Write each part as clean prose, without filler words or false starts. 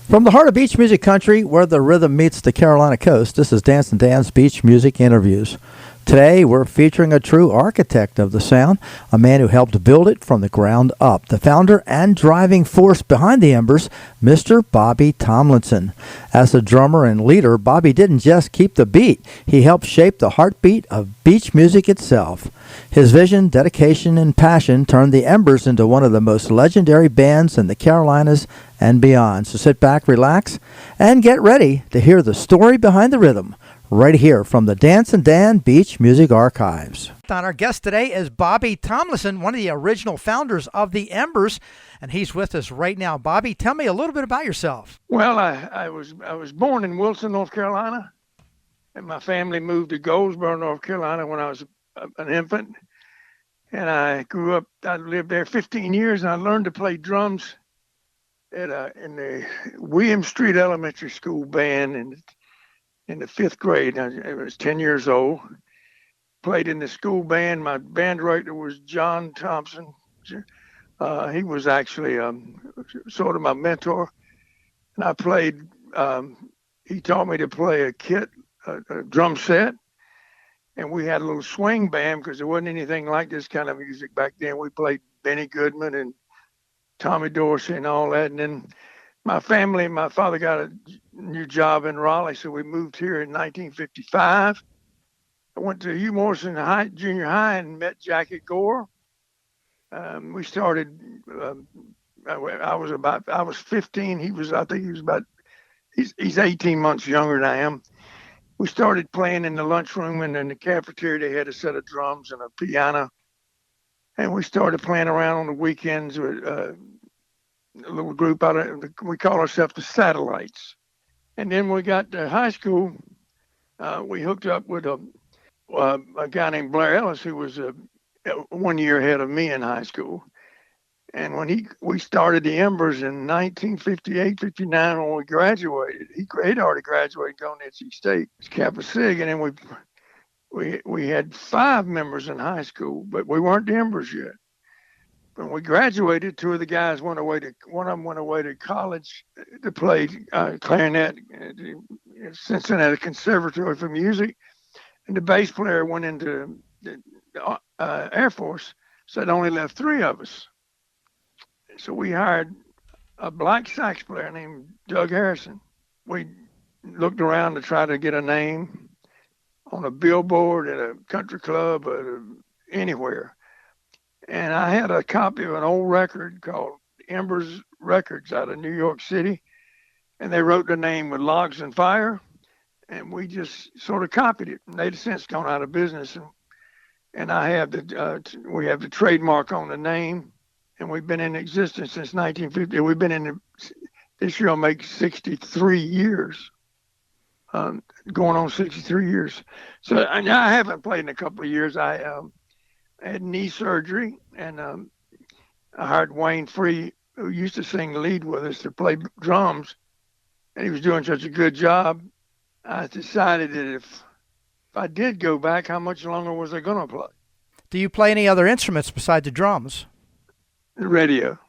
From the heart of beach music country, where the rhythm meets the Carolina coast, this is Dancin' Dan's Beach Music Interviews. Today, we're featuring a true architect of the sound, a man who helped build it from the ground up, the founder and driving force behind the Embers, Mr. Bobby Tomlinson. As a drummer and leader, Bobby didn't just keep the beat, he helped shape the heartbeat of beach music itself. His vision, dedication, and passion turned the Embers into one of the most legendary bands in the Carolinas and beyond. So sit back, relax, and get ready to hear the story behind the rhythm, right here from the Dancin' Dan Beach Music Archives. Our guest today is Bobby Tomlinson, one of the original founders of the Embers, and he's with us right now. Bobby, tell me a little bit about yourself. Well, I was born in Wilson, North Carolina, and my family moved to Goldsboro, North Carolina when I was an infant. And I lived there 15 years, and I learned to play drums in the William Street Elementary School band in the fifth grade. I was 10 years old. Played in the school band. My band director was John Thompson. He was actually sort of my mentor. And I played, he taught me to play a drum set. And we had a little swing band because there wasn't anything like this kind of music back then. We played Benny Goodman and Tommy Dorsey and all that. And then my father got a new job in Raleigh, so we moved here in 1955. I went to Hugh Morrison Junior High and met Jackie Gore. We started, I was 15. He's 18 months younger than I am. We started playing in the lunchroom, and in the cafeteria, they had a set of drums and a piano. And we started playing around on the weekends with a little group we call ourselves the Satellites. And then when we got to high school, we hooked up with a guy named Blair Ellis, who was 1 year ahead of me in high school. And when we started the Embers in 1958, 59, when we graduated, he'd already graduated going to NC State, Kappa Sig, and then we had 5 members in high school, but we weren't the Embers yet. When we graduated, 2 of the guys one of them went away to college to play clarinet at the Cincinnati Conservatory for Music, and the bass player went into the Air Force, so it only left 3 of us. So we hired a black sax player named Doug Harrison. We looked around to try to get a name on a billboard at a country club or anywhere. And I had a copy of an old record called Embers Records out of New York City. And they wrote the name with Logs and Fire. And we just sort of copied it. And they'd since gone out of business. And we have the trademark on the name. And we've been in existence since 1950. We've been this year will make 63 years, going on 63 years. So I haven't played in a couple of years. I had knee surgery, and I hired Wayne Free, who used to sing lead with us, to play drums. And he was doing such a good job. I decided that if I did go back, how much longer was I going to play? Do you play any other instruments besides the drums? The radio.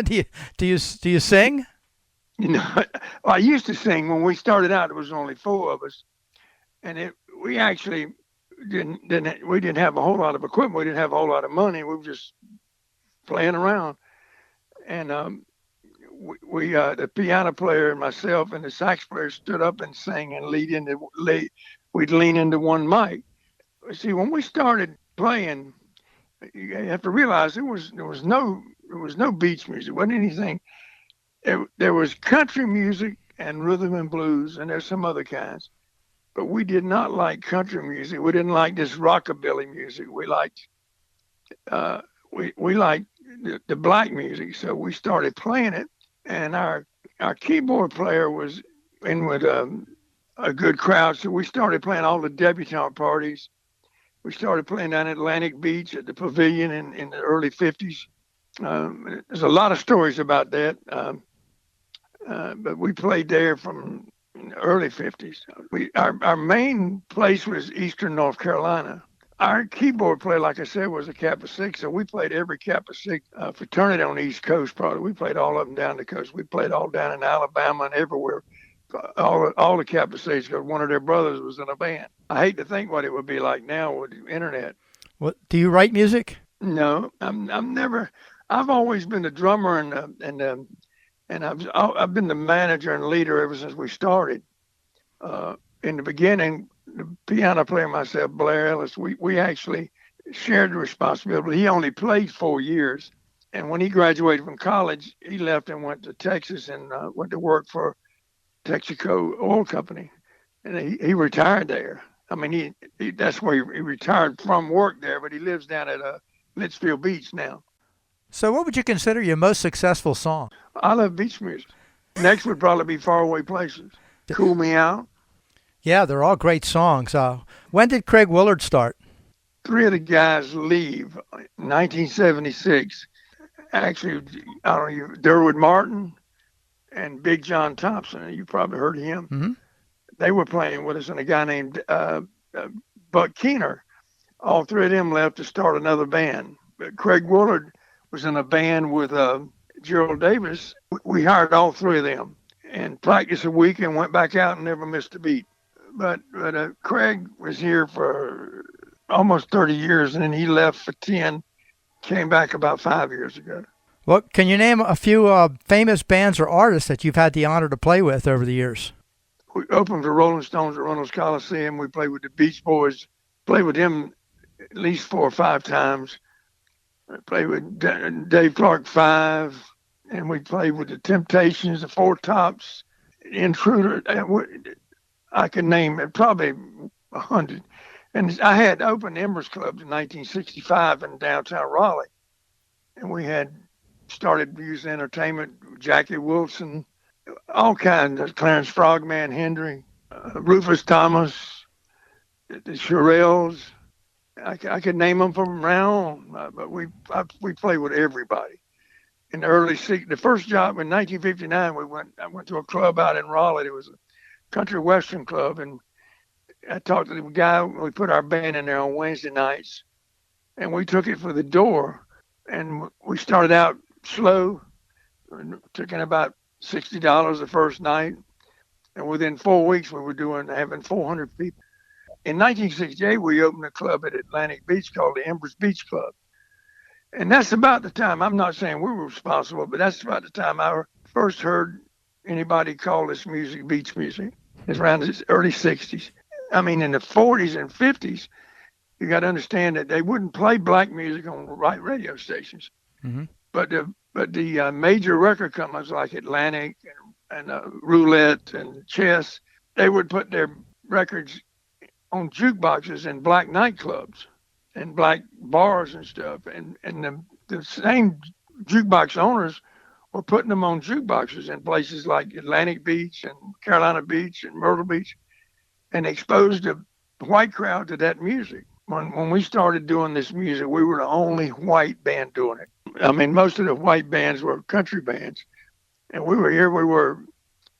do you sing? I used to sing. When we started out, there was only 4 of us, and we actually didn't have a whole lot of equipment. We didn't have a whole lot of money. We were just playing around, and the piano player and myself and the sax player stood up and sang and we'd lean into one mic. See, when we started playing, you have to realize there was no beach music. It wasn't anything. There was country music and rhythm and blues, and there's some other kinds. But we did not like country music. We didn't like this rockabilly music. We liked we liked the black music. So we started playing it, and our keyboard player was in with a good crowd. So we started playing all the debutante parties. We started playing down at Atlantic Beach at the Pavilion in the early 50s. There's a lot of stories about that, but we played there from the early 50s. Our main place was Eastern North Carolina. Our keyboard player, like I said, was a Kappa 6, so we played every Kappa 6 fraternity on the East Coast, probably. We played all of them down the coast. We played all down in Alabama and everywhere. All the Kappa 6, because one of their brothers was in a band. I hate to think what it would be like now with the internet. What, do you write music? No, I'm never. I've always been a drummer and I've been the manager and leader ever since we started. In the beginning, the piano player myself, Blair Ellis, we actually shared the responsibility. He only played 4 years, and when he graduated from college, he left and went to Texas and went to work for Texaco Oil Company, and he retired there. I mean, that's where he retired from work there, but he lives down at Litchfield Beach now. So what would you consider your most successful song? I love beach music. Next would probably be Faraway Places. Cool Me Out. Yeah, they're all great songs. When did Craig Willard start? Three of the guys leave in 1976. Actually, I don't know, Durwood Martin and Big John Thompson. You probably heard of him. Mm-hmm. They were playing with us, and a guy named Buck Keener. All three of them left to start another band. But Craig Willard was in a band with Gerald Davis. We hired all three of them and practiced a week and went back out and never missed a beat. But Craig was here for almost 30 years, and then he left for 10, came back about 5 years ago. Well, can you name a few famous bands or artists that you've had the honor to play with over the years? We opened for Rolling Stones at Reynolds Coliseum. We played with the Beach Boys, played with them at least 4 or 5 times. I played with Dave Clark 5, and we played with the Temptations, the Four Tops, Intruder. I could name probably 100. And I had opened Embers Club in 1965 in downtown Raleigh. And we had started using entertainment, Jackie Wilson, all kinds of Clarence Frogman Hendry, Rufus Thomas, the Shirelles. I could name them from around, but we played with everybody. In the early the first job in 1959, I went to a club out in Raleigh. It was a country western club, and I talked to the guy. We put our band in there on Wednesday nights, and we took it for the door. And we started out slow, took in about $60 the first night, and within 4 weeks we were having 400 people. In 1968, we opened a club at Atlantic Beach called the Embers Beach Club. And that's about the time, I'm not saying we were responsible, but that's about the time I first heard anybody call this music beach music. It's around the early 60s. I mean, in the 40s and 50s, you got to understand that they wouldn't play black music on the right radio stations. Mm-hmm. But the major record companies like Atlantic and Roulette and Chess, they would put their records on jukeboxes in black nightclubs and black bars and stuff. And the same jukebox owners were putting them on jukeboxes in places like Atlantic Beach and Carolina Beach and Myrtle Beach, and exposed the white crowd to that music. When we started doing this music, we were the only white band doing it. I mean, most of the white bands were country bands. And we were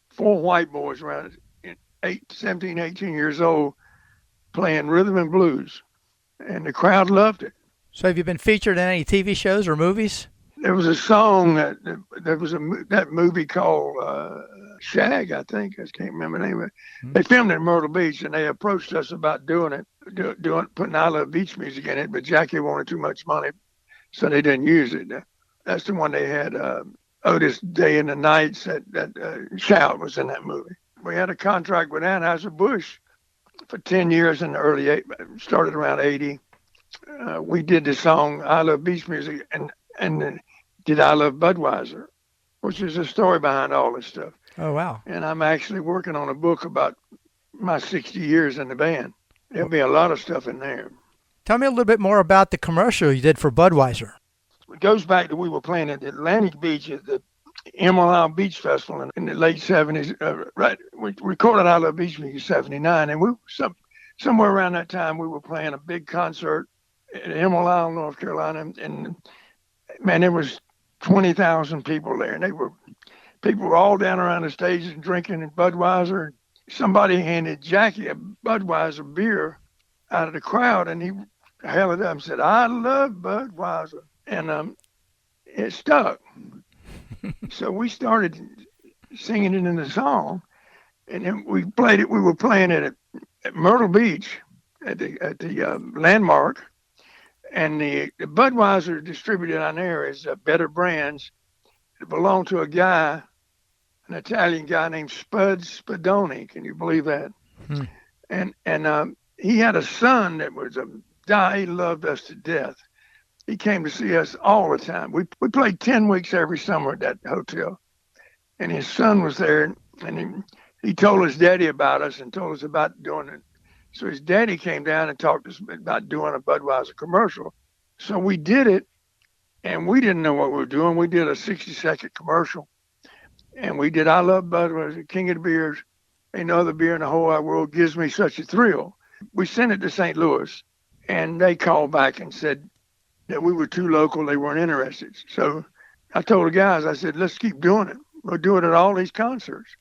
4 white boys around 17, 18 years old, playing rhythm and blues, and the crowd loved it. So have you been featured in any TV shows or movies? There was a song that movie called Shag, I think. I can't remember the name of it. Mm-hmm. They filmed it in Myrtle Beach, and they approached us about putting I Love Beach music in it, but Jackie wanted too much money, so they didn't use it. That's the one they had. Otis Day and the Nights, that Shout was in that movie. We had a contract with Anheuser-Busch for 10 years in the early, started around 80. We did the song I Love Beach Music and did I Love Budweiser, which is a story behind all this stuff. Oh, wow. And I'm actually working on a book about my 60 years in the band. There'll be a lot of stuff in there. Tell me a little bit more about the commercial you did for Budweiser. It goes back to we were playing at Atlantic Beach at the Emerald Isle Beach Festival in the late 70s. Right, we recorded I Love Beach Music in 79, and we somewhere around that time we were playing a big concert at Emerald Isle, North Carolina, and man, there was 20,000 people there, and people were all down around the stage and drinking and Budweiser. Somebody handed Jackie a Budweiser beer out of the crowd, and held it up and said, "I love Budweiser," and it stuck. So we started singing it in the song, and then we played it. We were playing it at Myrtle Beach at the Landmark, and the Budweiser distributed on there is Better Brands. It belonged to a guy, an Italian guy named Spud Spadoni. Can you believe that? Hmm. And he had a son that was a guy. He loved us to death. He came to see us all the time. We played 10 weeks every summer at that hotel, and his son was there, and he told his daddy about us and told us about doing it. So his daddy came down and talked to us about doing a Budweiser commercial. So we did it, and we didn't know what we were doing. We did a 60-second commercial, and we did "I Love Budweiser, King of the Beers. Ain't no other beer in the whole wide world gives me such a thrill." We sent it to St. Louis, and they called back and said that we were too local. They weren't interested. So I told the guys, I said, "Let's keep doing it. We'll do it at all these concerts."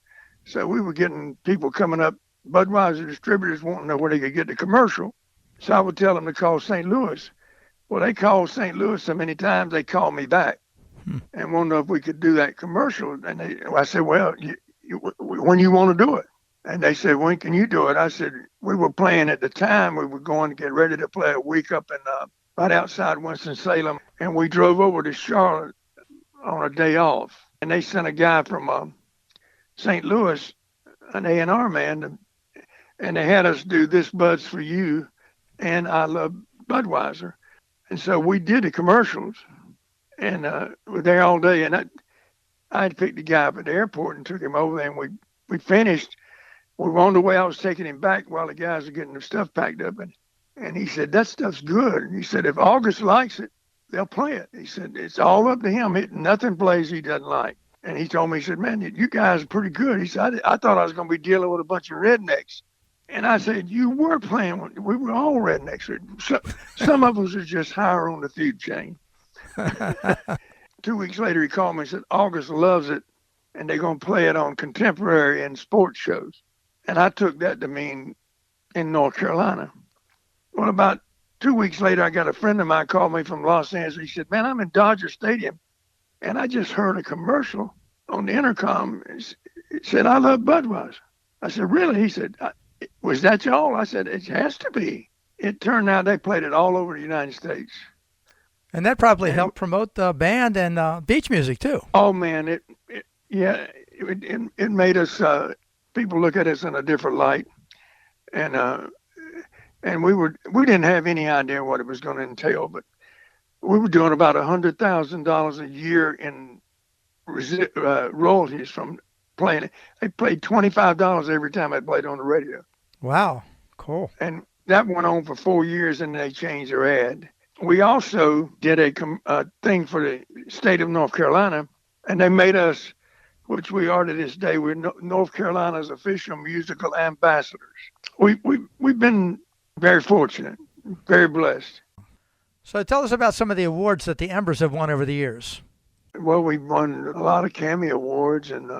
So we were getting people coming up, Budweiser distributors wanting to know where they could get the commercial. So I would tell them to call St. Louis. Well, they called St. Louis so many times they called me back and wanted to know if we could do that commercial. And I said, "Well, when you want to do it?" And they said, "When can you do it?" I said, "We were playing at the time. We were going to get ready to play a week up in right outside Winston-Salem, and we drove over to Charlotte on a day off. And they sent a guy from St. Louis, an A&R man, and they had us do This Bud's for You and I Love Budweiser." And so we did the commercials, and were there all day. And I had picked the guy up at the airport and took him over there, and we finished. We were on the way. I was taking him back while the guys were getting their stuff packed up, and he said, "That stuff's good." And he said, "If August likes it, they'll play it." He said, "It's all up to him. Nothing plays he doesn't like." And he told me, he said, "Man, you guys are pretty good." He said, I thought I was going to be dealing with a bunch of rednecks." And I said, "You were playing. We were all rednecks. Some of us are just higher on the food chain." 2 weeks later, he called me and said, "August loves it, and they're going to play it on contemporary and sports shows." And I took that to mean in North Carolina. Well, about 2 weeks later, I got a friend of mine called me from Los Angeles. He said, "Man, I'm in Dodger Stadium, and I just heard a commercial on the intercom. It said, 'I love Budweiser.'" I said, "Really?" He said, "Was that y'all?" I said, "It has to be." It turned out they played it all over the United States. And that probably helped promote the band and beach music too. Oh man, it made us people look at us in a different light, and we didn't have any idea what it was going to entail, but we were doing about $100,000 a year in royalties from playing it. They played $25 every time I played on the radio. Wow, cool. And that went on for 4 years, and they changed their ad. We also did a thing for the state of North Carolina, and they made us, which we are to this day, we're North Carolina's official musical ambassadors. We've been very fortunate, very blessed. So tell us about some of the awards that the Embers have won over the years. Well, we've won a lot of Cammy Awards, and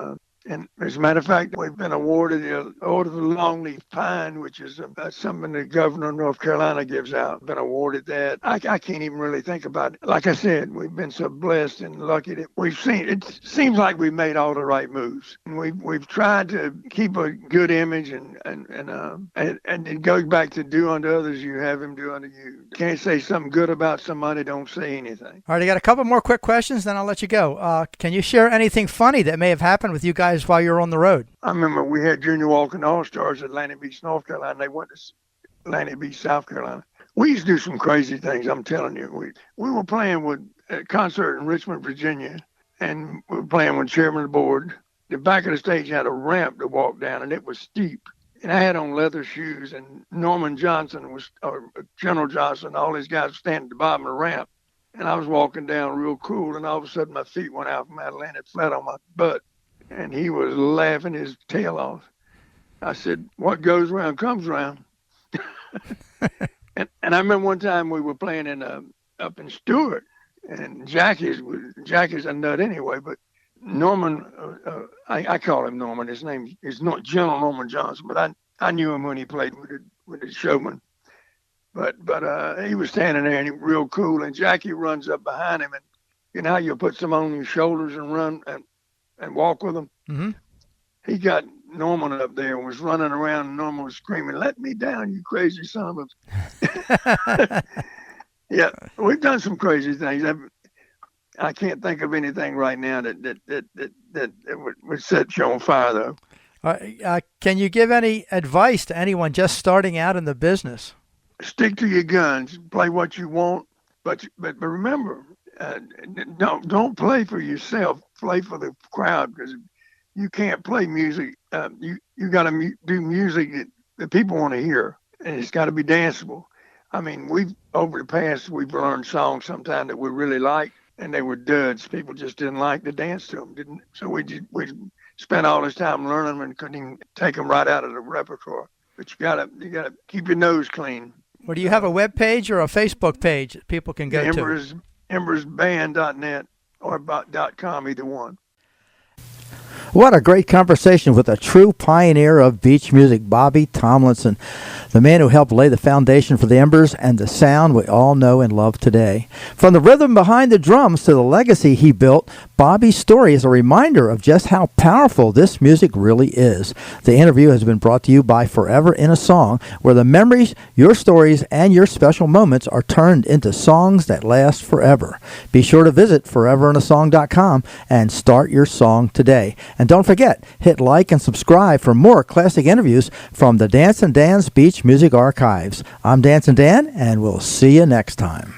as a matter of fact, we've been awarded the Order of the Longleaf Pine, which is something the governor of North Carolina gives out. Been awarded that. I can't even really think about it. Like I said, we've been so blessed and lucky that we've seen. It seems like we made all the right moves, and we've tried to keep a good image, and it goes back to do unto others you have him do unto you. Can't say something good about somebody, don't say anything. All right, I got a couple more quick questions, then I'll let you go. Can you share anything funny that may have happened with you guys while you're on the road? I remember we had Junior Walking All-Stars at Atlantic Beach, North Carolina. They went to Atlantic Beach, South Carolina. We used to do some crazy things, I'm telling you. We were playing with a concert in Richmond, Virginia, and we were playing with chairman of the board. The back of the stage had a ramp to walk down, and it was steep. And I had on leather shoes, and Norman Johnson or General Johnson, all these guys standing at the bottom of the ramp. And I was walking down real cool, and all of a sudden my feet went out from I landed flat on my butt. And he was laughing his tail off. I said, "What goes around comes around." and I remember one time we were playing up in Stewart, and Jackie's a nut anyway, but Norman, I call him Norman. His name is not General Norman Johnson, but I knew him when he played with the Showman. But he was standing there and he real cool. And Jackie runs up behind him, and you know how you put some on your shoulders and run and walk with them. Mm-hmm. He got Norman up there and was running around, and Norman was screaming, "Let me down, you crazy son of a..." Yeah, we've done some crazy things. I can't think of anything right now that would set you on fire, though. Can you give any advice to anyone just starting out in the business? Stick to your guns. Play what you want, but remember, don't play for yourself. Play for the crowd, because you can't play music. You got to do music that people want to hear, and it's got to be danceable. I mean, over the past we've learned songs sometimes that we really like, and they were duds. People just didn't like to dance to them, didn't. So we spent all this time learning them and couldn't even take them right out of the repertoire. But you gotta keep your nose clean. Well, do you have a web page or a Facebook page that people can go to? Embersband.net or .com, either one. What a great conversation with a true pioneer of beach music, Bobby Tomlinson, the man who helped lay the foundation for the Embers and the sound we all know and love today. From the rhythm behind the drums to the legacy he built, Bobby's story is a reminder of just how powerful this music really is. The interview has been brought to you by Forever in a Song, where the memories, your stories, and your special moments are turned into songs that last forever. Be sure to visit foreverinasong.com and start your song today. And don't forget, hit like and subscribe for more classic interviews from the Dancin' Dan's Beach Music Archives. I'm Dancin' Dan, and we'll see you next time.